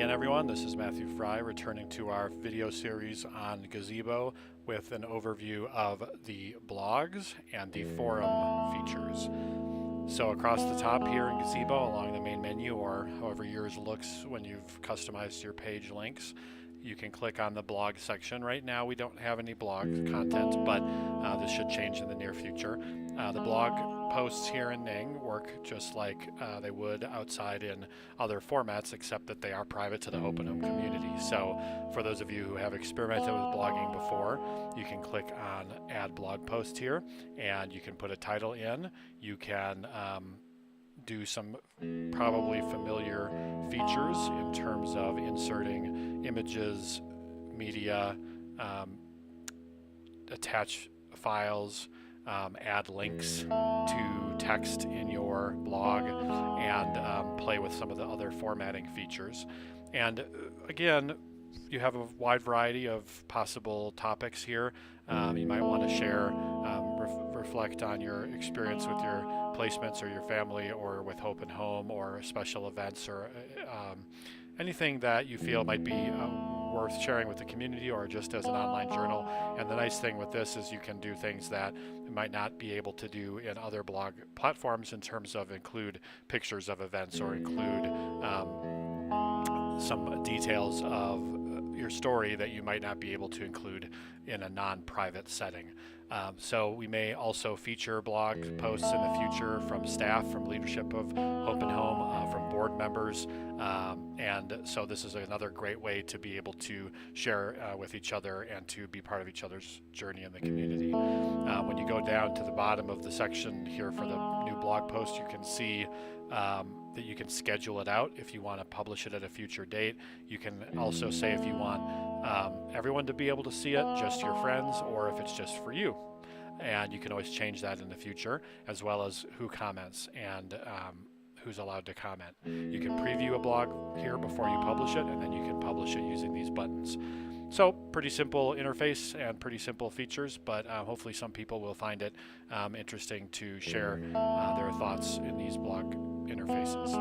again, everyone. This is Matthew Fry returning to our video series on Gazebo with an overview of the blogs and the forum features. So across the top here in Gazebo along the main menu, or however yours looks when you've customized your page links, you can click on the blog section. Right now we don't have any blog content, but this should change in the near future. The blog posts here in Ning work just like they would outside in other formats, except that they are private to the Hope&Home community. So for those of you who have experimented with blogging before, you can click on Add Blog Post here, and you can put a title in. You can do some probably familiar features in terms of inserting images, media, attach files, add links to text in your blog, and play with some of the other formatting features. And again, you have a wide variety of possible topics here. You might want to share, reflect on your experience with your placements or your family or with Hope&Home or special events or anything that you feel might be worth sharing with the community or just as an online journal. And the nice thing with this is you can do things that you might not be able to do in other blog platforms in terms of include pictures of events or include some details of your story that you might not be able to include in a non-private setting. So we may also feature blog posts in the future from staff, from leadership of Hope&Home, from board members, and so this is another great way to be able to share with each other and to be part of each other's journey in the community. When you go down to the bottom of the section here for the new blog post, you can see that you can schedule it out if you want to publish it at a future date. You can also say if you want everyone to be able to see it, just your friends, or if it's just for you. And you can always change that in the future, as well as who comments and who's allowed to comment. You can preview a blog here before you publish it, and then you can publish it using these buttons. So pretty simple interface and pretty simple features, but hopefully some people will find it interesting to share their thoughts in these blog interfaces.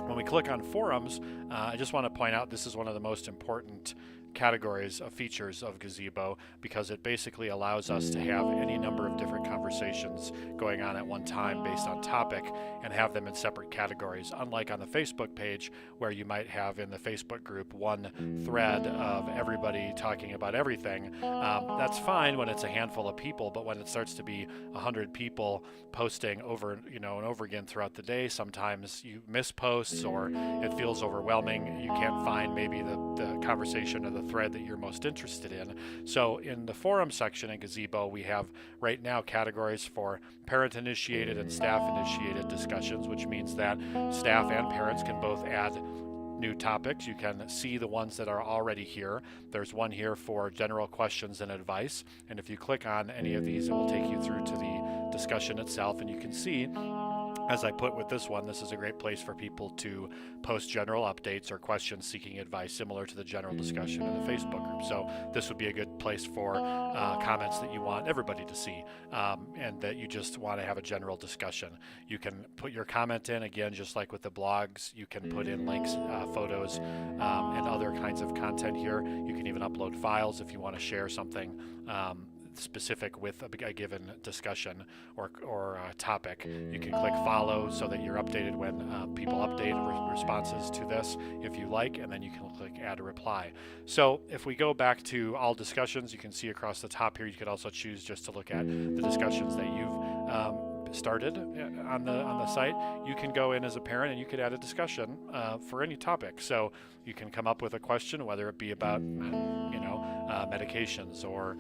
When we click on forums, I just want to point out this is one of the most important categories of features of Gazebo, because it basically allows us to have any number of different conversations going on at one time based on topic and have them in separate categories, unlike on the Facebook page where you might have in the Facebook group one thread of everybody talking about everything. That's fine when it's a handful of people, but when it starts to be 100 people posting over and over again throughout the day, sometimes you miss posts or it feels overwhelming. You can't find maybe the conversation or the thread that you're most interested in. So in the forum section in Gazebo, we have right now categories for parent-initiated and staff-initiated discussions, which means that staff and parents can both add new topics. You can see the ones that are already here. There's one here for general questions and advice, and if you click on any of these, it will take you through to the discussion itself, and you can see, as I put with this one, this is a great place for people to post general updates or questions seeking advice, similar to the general discussion in the Facebook group. So this would be a good place for comments that you want everybody to see and that you just want to have a general discussion. You can put your comment in, again, just like with the blogs. You can put in links, photos, and other kinds of content here. You can even upload files if you want to share something specific with a given discussion or topic. You can click follow so that you're updated when people update responses to this if you like, and then you can click add a reply. So if we go back to all discussions, you can see across the top here, you could also choose just to look at the discussions that you've started on the site. You can go in as a parent and you could add a discussion for any topic. So you can come up with a question, whether it be about medications or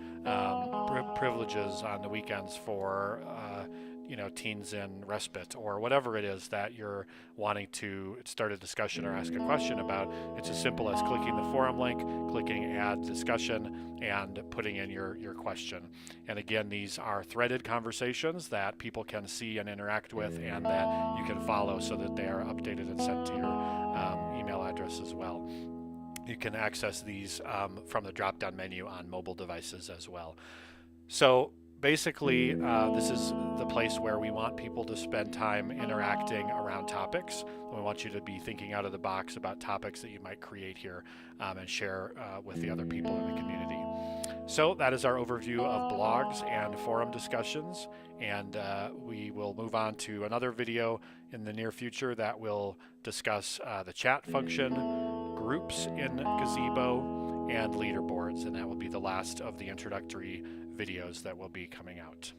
privileges on the weekends for teens in respite, or whatever it is that you're wanting to start a discussion or ask a question about. It's as simple as clicking the forum link, clicking add discussion, and putting in your question. And again, these are threaded conversations that people can see and interact with, and that you can follow so that they are updated and sent to your email address as well. You can access these from the drop-down menu on mobile devices as well. So basically, this is the place where we want people to spend time interacting around topics. We want you to be thinking out of the box about topics that you might create here and share with the other people in the community. So that is our overview of blogs and forum discussions, and we will move on to another video in the near future that will discuss the chat function, groups in Gazebo, and leaderboards, and that will be the last of the introductory videos that will be coming out.